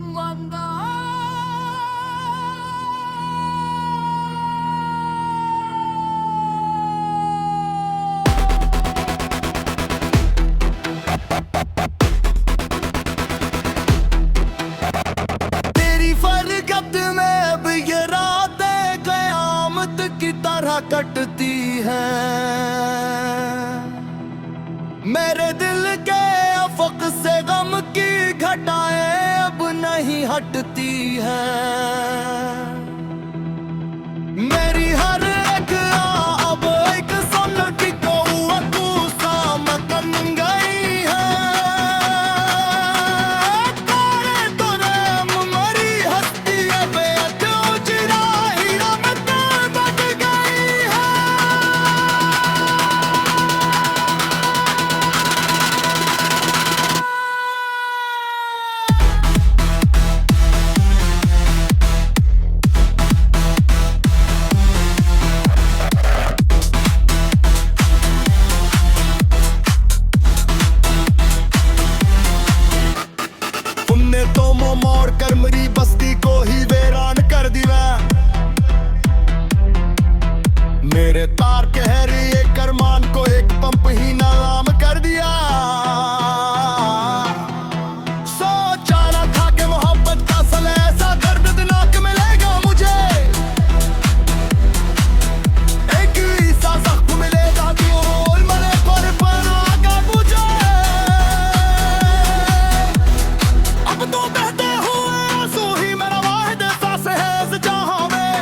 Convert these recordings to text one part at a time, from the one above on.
मंदा तेरी फरकत में अब ये रातें क़यामत की तरह कटती हैं। मेरे दिल के अफक से गम की घटाएं अब नहीं हटती हैं। मेरी हर एक अब एक सुन की कौवतू सा मकन गई है। तारे तुरे मरी हस्ती बेअद उजरा हीरा में बट गई है। तुमने तो मुंह मोड़ कर मेरी बस्ती को ही वीरान कर दिया। मेरे तार कह रही एक अरमान को एक पंप ही नाम कर दिया। सोचा ना था कि मोहब्बत का सल ऐसा दर्दनाक मिलेगा मुझे। एक ऐसा जख्म मिलेगा कि रोल मरे पर आगा मुझे। अब तो बहते हुए आंसू ही मेरा वाहिद एहसास है इस जहां में।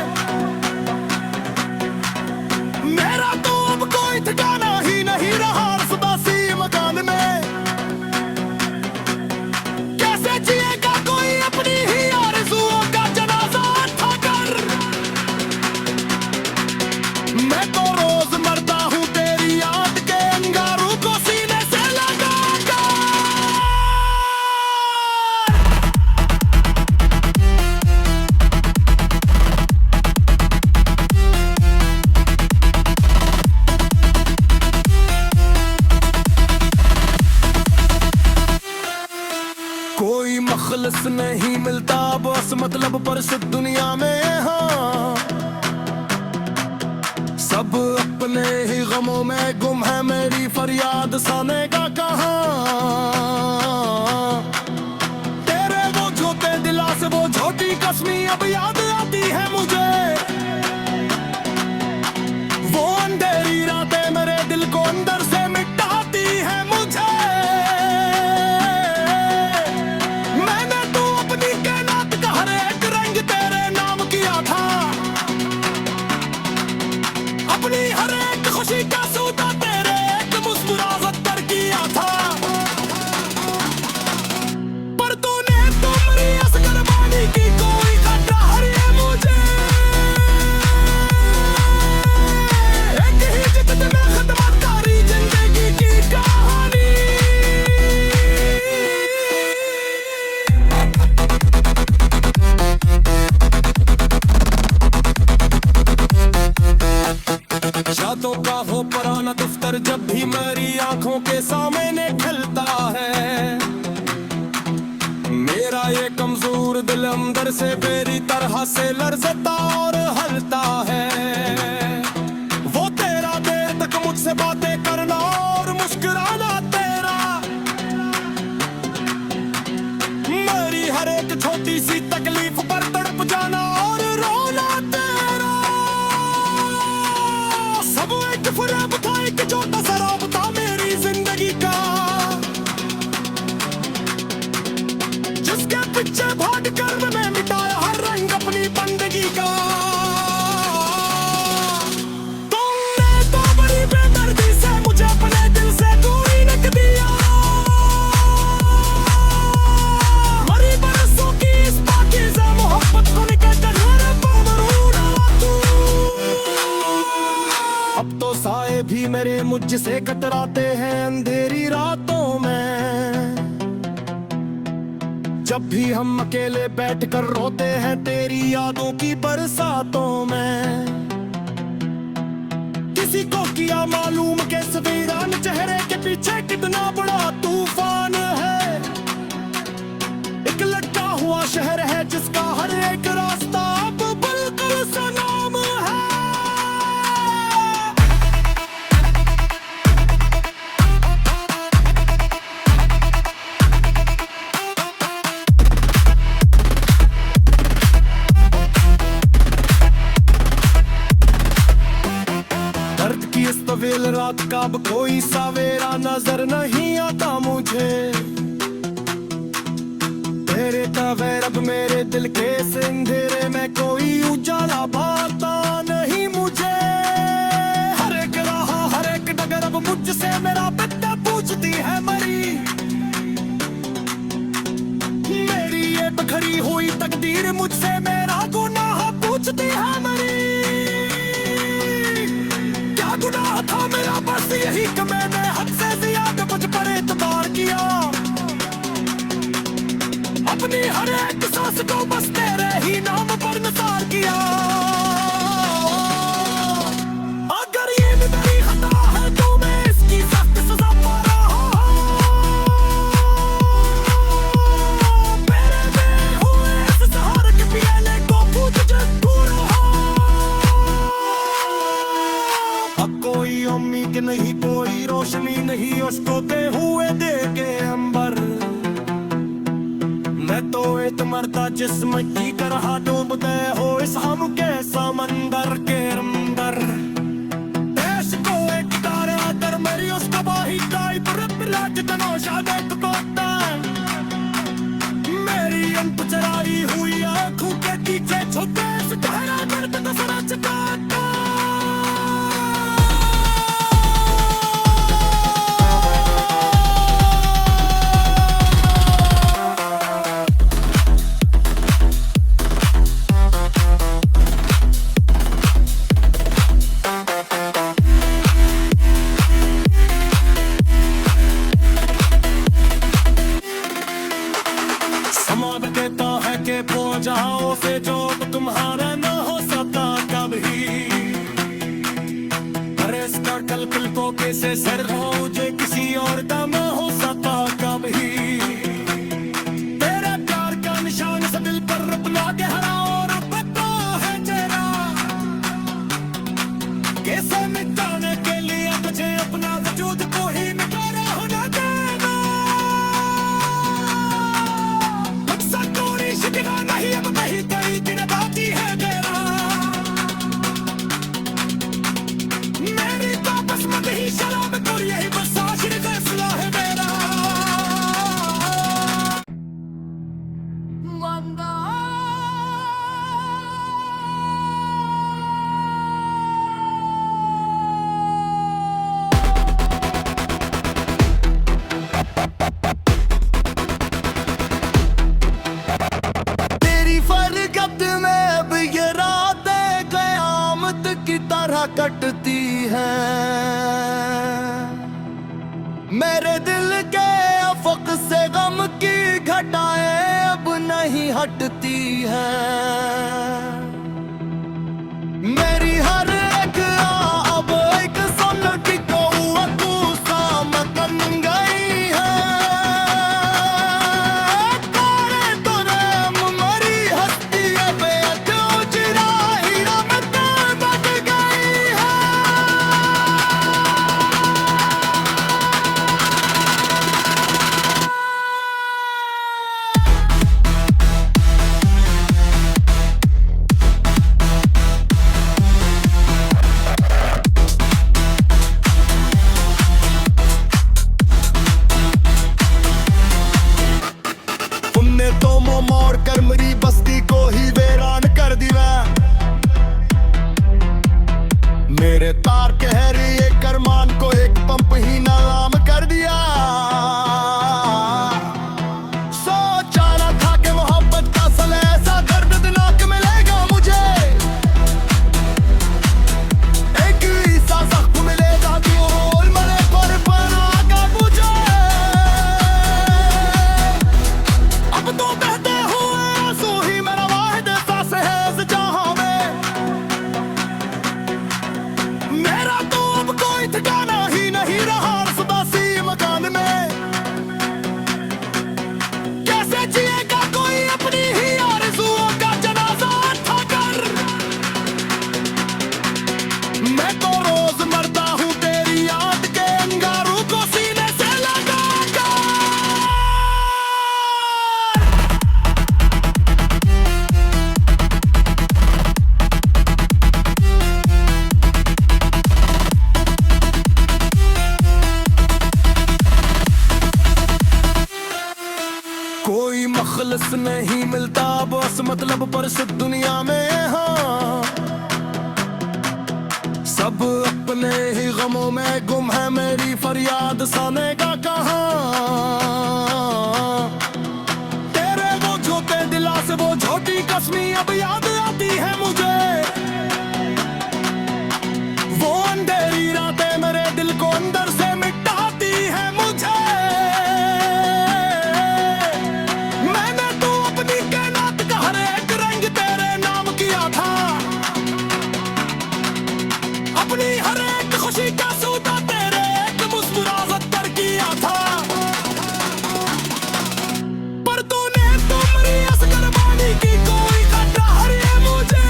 मेरा तो अब कोई ठिकाना ही नहीं रहा इस उदासी मकान में। कैसे जिएगा कोई अपनी ही आरज़ुओं का जनाजा उठाकर। मैं तो रोज मरता हूँ तेरी याद के अंगारों को सीने से लगाकर। कोई मखलस नहीं मिलता बस मतलब पर इस दुनिया में। हाँ सब अपने ही गमों में गुम है मेरी फरियाद साने का कहाँ। तेरे वो झोटे दिला से वो झोटी कसमी अब याद आती है मुझे। वो अंधेरी रातें मेरे दिल को अंदर से मिटाती है मुझे। मैंने तो अपनी कायनात का हर एक रंग तेरे नाम किया था। अपनी हर एक खुशी का सौदा तेरे एक मुस्कुराहट पर किया था। पर तूने तो मेरी असगर बानी की कोई खतरा है मुझे। एक ही जिद में खत्मकारी जिंदगी की कहानी। यादों का वो पुराना दफ्तर जब भी मेरी आंखों के सामने खिलता है। मेरा ये कमजोर दिल अंदर से मेरी तरह से लरजता और हलता है। वो तेरा देर तक मुझसे बातें करना और मुस्कुराना तेरा। मेरी हर एक छोटी सी तकलीफ पर तड़प जाना और रोना तेरा। सब एक फरेब था एक छोटा सा रौब था मेरी जिंदगी का। जिसके पीछे भाग कर मैंने मिटाया हर रंग अपनी बंदगी का। तुमने तो बड़ी बेदर्दी से मुझे अपने दिल से दूरी रख दिया। मरी बरसों की इस पाकीज़ा मोहब्बत को निकल कर मेरे बाबरू डाला तू। अब तो साए भी मेरे मुझसे कतराते हैं अंधेरी रातों में। जब भी हम अकेले बैठकर रोते हैं तेरी यादों की बरसातों में। किसी को किया मालूम के इस वीरान चेहरे के पीछे कितना बड़ा तूफान है। एक लटका हुआ ऐसा शहर है जिसका हर एक रास्ता अब बिल्कुल सलाम है। दर्द की इस तवील रात का अब कोई सवेरा नजर नहीं आता मुझे। तेरे तवैर अब मेरे दिल के अंधेरे में कोई उजाला पाता नहीं मुझे। हर एक राह हर एक डगर अब मुझसे मेरा पिता पूछती है मरी। मेरी ये बखरी हुई तकदीर मुझसे मेरा गुनाह पूछती है मरी। क्या गुनाह था मेरा बस यही कि मैंने हद से ज्यादा मुझ पर एतबार किया। अपनी हर एक सांस को बस तेरे ही नाम पर निसार किया। अगर ये भी मेरी खता है तो मैं इसकी सख्त सजा पा रहा हूं। मेरे में हुए इस सहारे के पियाले को पूछ जरूर रहा। अब कोई उम्मीद नहीं कोई रोशनी नहीं उसको दे हुए देखे अंबर। मैं तो एक मरता जिस्म की तरह डूबते हो इस हम के समंदर के अंदर। देश को एक तारे आदर मेरी उस तबाही का इब्रत तनोशा देख कोता। मेरी अंत चराई हुई आंखों के पीछे छुपे सुधारा दर्द तो सरा चकाता। कहता है कि पहुंचाओ से जो तुम्हारा न हो सकता कभी। अरे इसका कल को कैसे सर हो जे किसी और का न हो सकता कभी। तेरे प्यार का निशान से दिल पर अपना गहरा और पता है जरा। कैसे मिटाने के लिए मुझे अपना वजूद को ही मिटाना होना देना। नहीं अब कहीं कई दिन बाकी है मेरा। मेरी वापस मत ही शराब कर यही बस आखिरी फैसला है मेरा। वंदा कटती है मेरे दिल के अफक से गम की घटाएं अब नहीं हटती है। मेरी हर एक अब एक सन की कौवत सा मकन गई है। तारे तो रैम मरी हस्ती बेअद उजरा हीरा में बच गई है। तो मोड़ कर मेरी बस्ती को ही वीरान कर दिया। मेरे तार कह रही एक अरमान को एक पंप ही नाम कर दिया। सोचा ना था कि मोहब्बत का सल ऐसा दर्दनाक मिलेगा मुझे। एक ऐसा जख्म मिलेगा जो मरे पर बनागा मुझे। अब तो बहते हुए आंसू ही मेरा वाहिद एहसास है इस जहां में। मेरा तो अब कोई ठिकाना ही नहीं रहा। उदासी मकान कोई मखलस नहीं मिलता बस मतलब पर इस दुनिया में, हाँ सब अपने ही गमों में गुम है, मेरी फरियाद सानेगा कहाँ। तेरे वो झोंके दिला से वो झोटी कसमी अब याद आती है मुझे, वो अंधेरी रातें मेरे दिल को अंदर से मिटाती है मुझे। मैंने तो अपनी कायनात का हर एक रंग तेरे नाम किया था, अपनी हर एक खुशी का सौदा तेरे एक मुस्कुराहट पर किया था। पर तूने तो मेरी असगर बानी की कोई खटाहर है मुझे,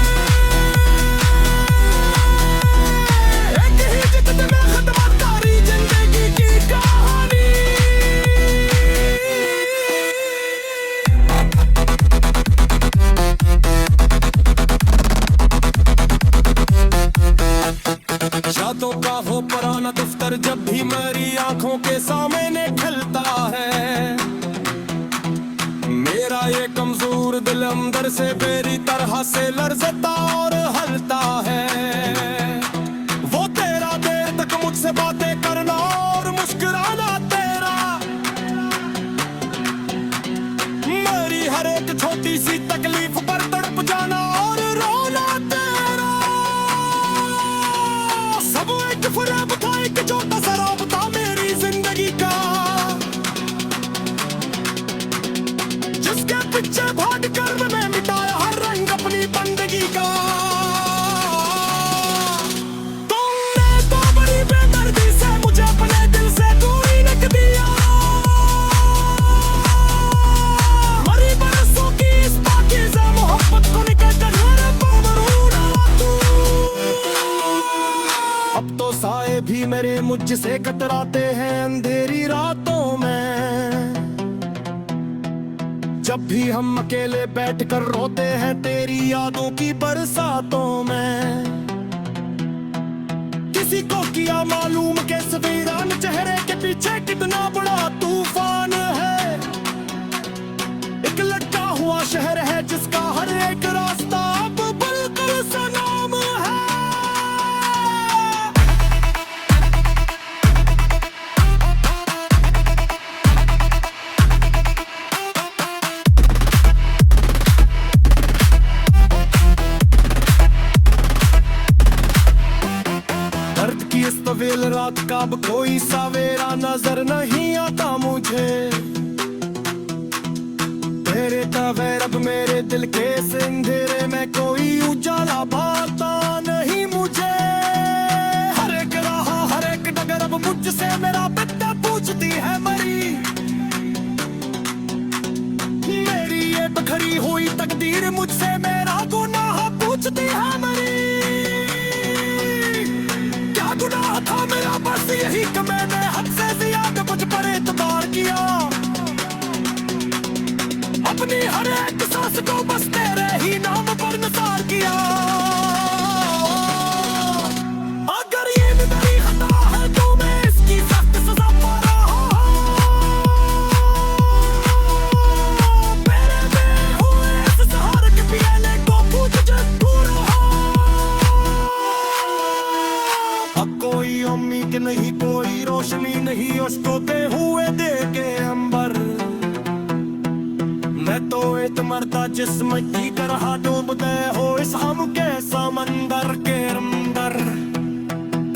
एक ही जिद में खत्म तारी जिंदगी की कहानी। यादों का हो पुराना दफ्तर जब भी मेरी आंखों के सामने खिलता है, मेरा ये कमजोर दिल अंदर से मेरी तरह से लरजता और हलता है। वो तेरा देर तक मुझसे बातें करना और मुस्कुराना तेरा, मेरी हर एक छोटी सी तकलीफ पर तड़प जाना और रोना तेरा, सब एक फरेब था, एक छोटा सा रौब था मेरी जिंदगी का, जिसके पीछे भाग कर मैंने मिटाया हर रंग अपनी बंदगी का। तुमने तो बड़ी बेदर्दी से मुझे अपने दिल से दूरी रख दिया, मरी बरसों की इस पाकीज़ा मोहब्बत को निकल कर मेरे पाँव डाला तू। अब तो साए भी मेरे मुझसे कतराते हैं अंधेरी रातों में, जब भी हम अकेले बैठकर रोते हैं तेरी यादों की बरसातों में। किसी को किया मालूम के सवीरान चेहरे के पीछे कितना बड़ा तूफान है, एक लटका हुआ शहर है जिसका हर एक रास्ता अब बिल्कुल सलाम है। दर्द की इस तवील रात का अब कोई सवेरा नजर नहीं आता मुझे, तेरे तवेर अब मेरे दिल के इस अंधेरे में कोई उजाला पाता नहीं मुझे। हर एक राह हर एक डगर अब मुझसे मेरा पिता पूछती है मरी, मेरी ये बखरी हुई तकदीर मुझसे मेरा गुनाह पूछती है मरी। क्या गुनाह था मेरा बस यही कि मैंने हद से ज्यादा मुझ पर एतबार किया, अपनी हर एक सांस को बस तेरे ही नाम पर निसार किया। अगर ये भी मेरी खता है तो मैं इसकी सख्त सजा पा रहा हूं, मेरे में हुए इस सहारे के पियाले को पूछ जरूर हो। अब कोई उम्मीद नहीं कोई रोशनी नहीं उसको दे हुए देखे अंबर, मैं तो एक मरता जिस्म की तरह डूब गए हो इस हम के समंदर के अंदर।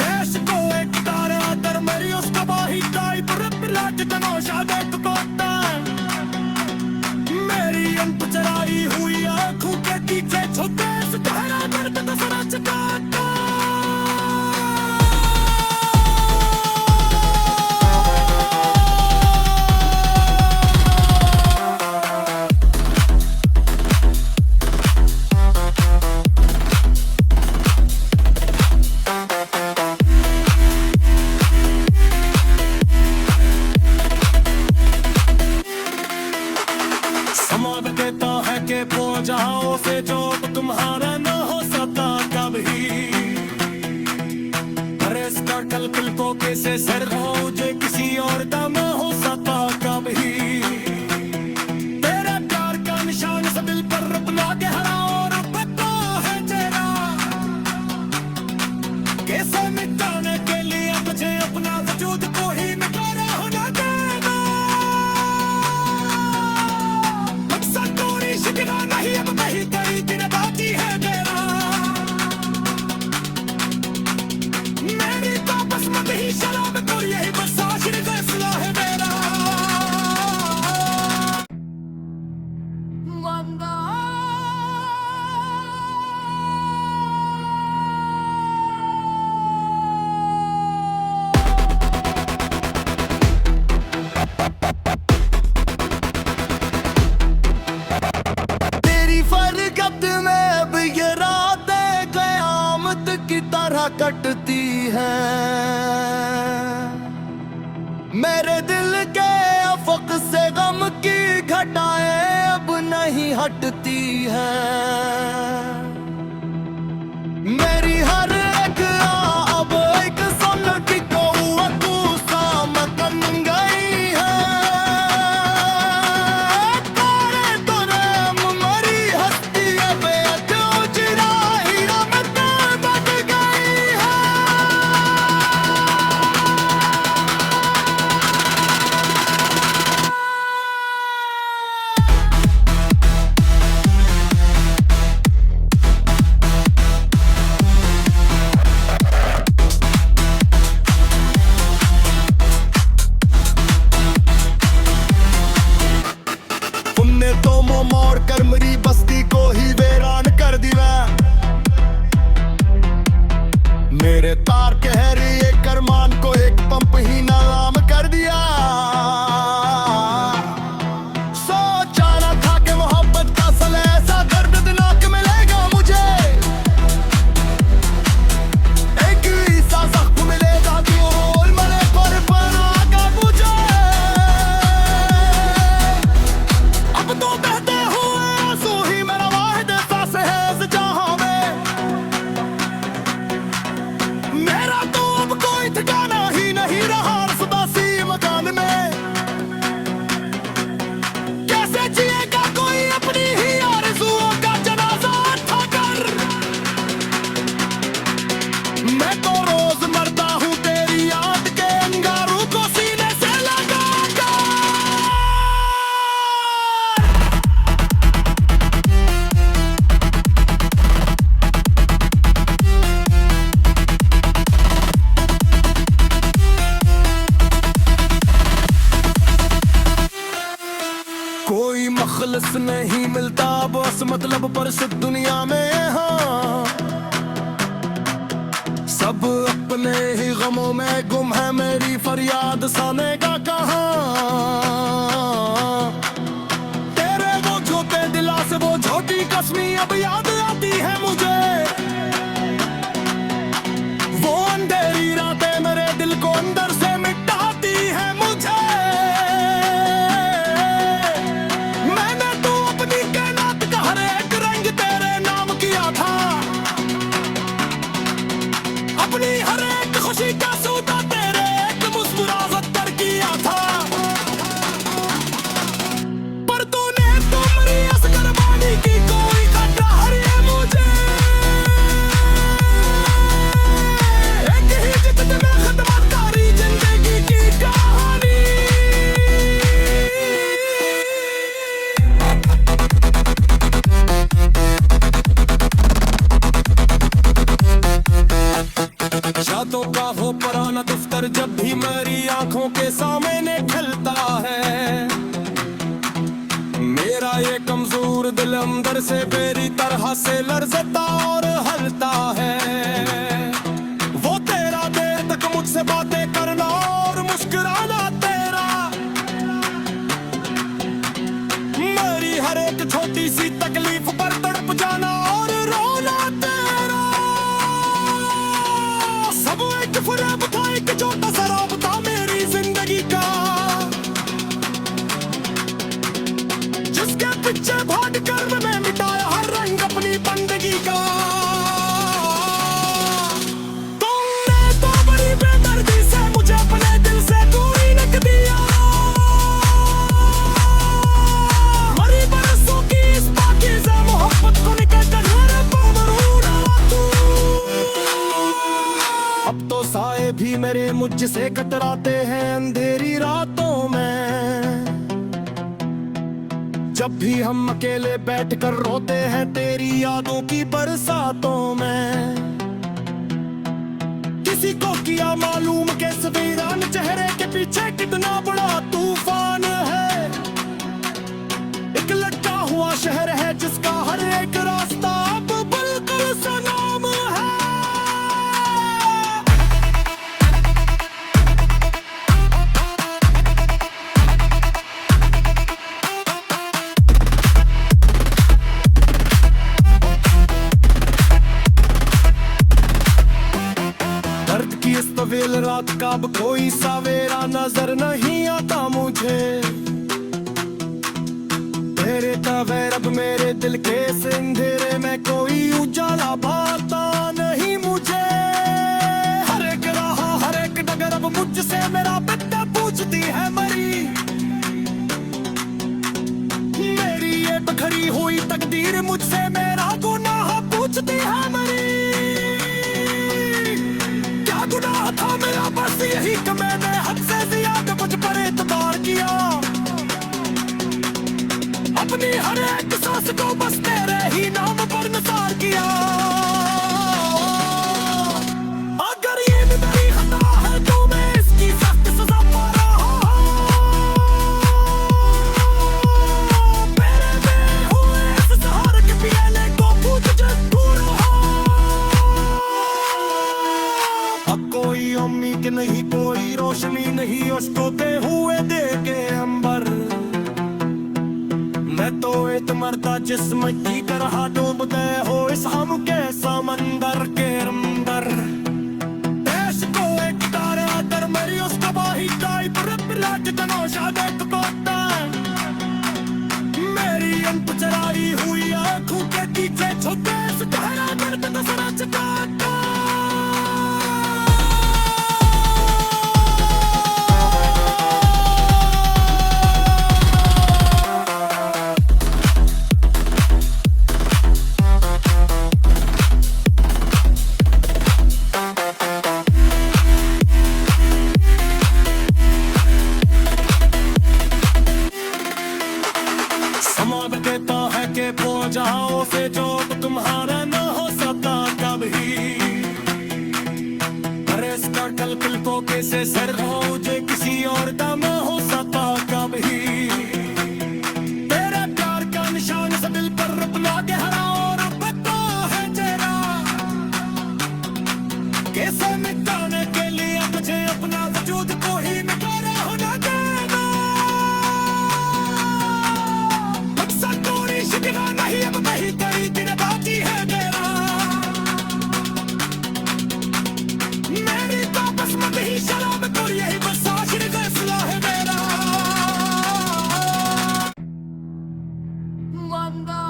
देश को एक तारे आदर मेरी उस तबाही का इबरत मिला के तमाशा देख पाता, मेरी अंत चराई हुई आंखों के पीछे छुपे इस गहरा दर्द का सरा चकाता। समाद देता है कि पहुंचाओ से जो तुम्हारा न हो सकता कभी, अरे इसका कल को कैसे सर हो जो किसी और का न हो सकता कभी। बंदा। तेरी फरगत में अब ये रातें क़यामत की तरह कटती हैं। मेरे दिल के अफक से गम की घटाएं अब नहीं हटती हैं। मेरी हर एक अब एक सन की तू सामकन गई है। तारे तोरे मरी हस्ती अब उजरा हीरा में बच गई है। तुमने तो मोड़ कर मेरी बस्ती को ही वीरान कर दिया। मेरे तार कह रही एक अरमान को एक पंप ही नाम कर दिया। सोचा ना था कि मोहब्बत का सल ऐसा दर्दनाक मिलेगा मुझे। एक ही सा जख्म मिलेगा जो मरे पर बनागा मुझे। अब तो बहते हुए आंसू ही मेरा वाहिद एहसास है इस जहां में। मेरा तो अब कोई ठिकाना ही नहीं रहा उदासी मकान में। कैसे जिएगा कोई अपनी ही आरज़ुओं का जनाजा उठाकर। मैं तो रोज मरता हूँ तेरी याद के अंगारों को सीने से लगाकर। कोई मखलस नहीं मिलता बस मतलब पर इस दुनिया में। हाँ सब अपने ही गमों में गुम है। मेरी फरियाद साने का कहाँ। तेरे वो छोटे दिला से वो छोटी कसमी अब याद आती है मुझे। वो अंधेरी रातें मेरे दिल को अंदर से मिटाती है मुझे। मैंने तो अपनी कायनात का हर एक रंग तेरे नाम किया था। अपनी हर एक खुशी का सौदा तेरे एक मुस्कुराहट पर किया था। पर तूने तो मेरी असगर बानी की कोई खटाहर है मुझे। एक ही जिद में खिदमतकारी जिंदगी की कहानी। यादों का वो पुराना दफ्तर जब भी मेरी आंखों के सामने खिलता है। मेरा ये कमजोर दिल अंदर से मेरी तरह से लरजता और हलता है। वो तेरा देर तक मुझसे बातें करना और मुस्कुराना तेरा। मेरी हर एक छोटी सी तकलीफ पर तड़प जाना और रोना तेरा। सब एक फरेब था एक छोटा सा रौब था मेरी जिंदगी का। जिसके पीछे भाग कर मैंने मिटाया हर रंग अपनी बंदगी का। तुमने तो बड़ी बेदर्दी से मुझे अपने दिल से दूरी रख दिया। मरी बरसों की इस पाकीज़ा मोहब्बत को निकल कर मेरे पाँव रूठा तू। अब तो साए भी मेरे मुझसे कतराते हैं अंधेरी रातों में। जब भी हम अकेले बैठकर रोते हैं तेरी यादों की बरसातों में। किसी को किया मालूम के इस वीरान चेहरे के पीछे कितना बड़ा तूफान है। एक लटका हुआ हुआ शहर है जिसका हर एक रास्ता अब बिल्कुल सलाम है। दर्द की इस तवील रात का अब कोई सवेरा नजर नहीं आता मुझे। तेरे तवेर अब मेरे दिल के अंधेरे में कोई उजाला पाता नहीं मुझे। हर एक राह हर एक डगर अब मुझसे मेरा बेटा पूछती है मरी। मेरी ये बखरी हुई तकदीर मुझसे मेरा गुनाह पूछती है मरी। क्या गुनाह था मेरा बस यही कि मैंने हद से ज्यादा मुझ पर एतबार किया। अपनी हर एक सांस को बस तेरे ही नाम पर निसार किया। अगर ये भी मेरी खता है तो मैं इसकी सख्त सजा पा रहा हूं। मेरे में हुए इस सहारे के पियाले को पूछ तू रहा। अब कोई उम्मीद नहीं कोई रोशनी नहीं उसको दे हुए देखे अंबर। मैं तो एक मरदा जिस्म की तरह डूबते हो इस हम के समंदर के अंदर। देश को एक तारा दर मेरी उस तबाही टाइप रिपलाट तनोशा देख पाता। मेरी अंत चराई हुई आंखों के पीछे छुपे सुधारा दर्द नजर चटाता। देता है कि पहुंचाओ से जो तुम्हारा न हो सकता कभी। अरे इसका कल कल को कैसे सर हो जे किसी और का न हो सकता कभी। तेरे प्यार का निशान से दिल पर अपना गहरा और पता है तेरा। कैसे मिटाने के लिए तुझे अपना वजूद को ही मिटाना होना देना। नहीं अब नहीं कई दिन बाकी है तेरा। मेरी तो बस मत ही शराब को यही बस आखिर फैसला है मेरा। वंदा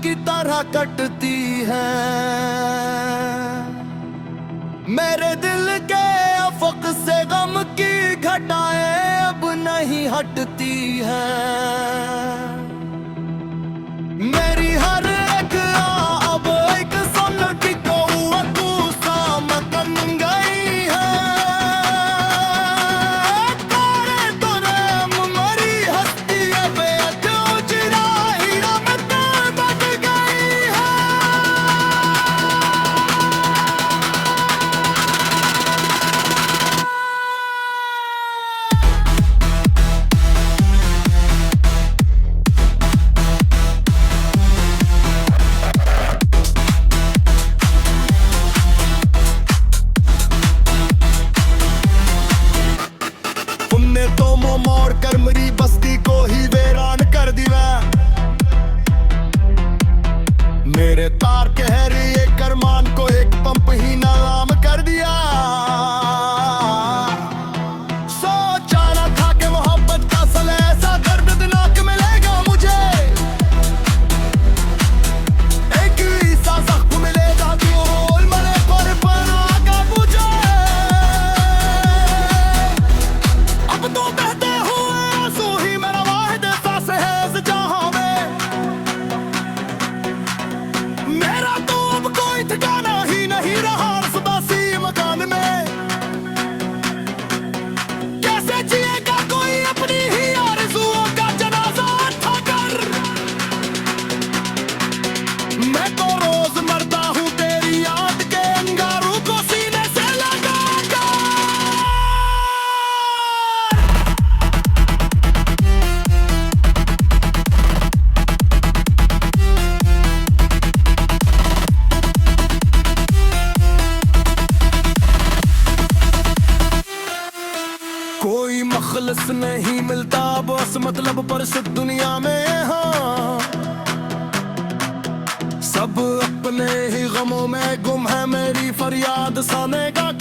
की तरह कटती है। मेरे दिल के अफक से गम की घटाएं अब नहीं हटती है। मेरी हर एक अब एक सन की कौसा मकन गई है। तारे तो नाम मरी हस्ती अब उजरा हीरा में बच गई है। तुमने तो मुंह मोड़ कर मेरी बस्ती को ही वीरान कर दिया। मेरे तार कह रही है करमान को एक पंप ही नाम कर दिया। सोचा ना था कि मोहब्बत का सल ऐसा दर्दनाक मिलेगा मुझे। एक ही सा जख्म मिलेगा क्यों मरे पर बनागा मुझे। अब तो बहते हुए आंसू ही मेरा वाहिद एहसास है इस जहां में। मेरा तो अब कोई ठिकाना ही नहीं रहा इस उदासी मकान में। बस नहीं मिलता बस मतलब पर इस दुनिया में हाँ सब अपने ही गमों में गुम है मेरी फरियाद साने का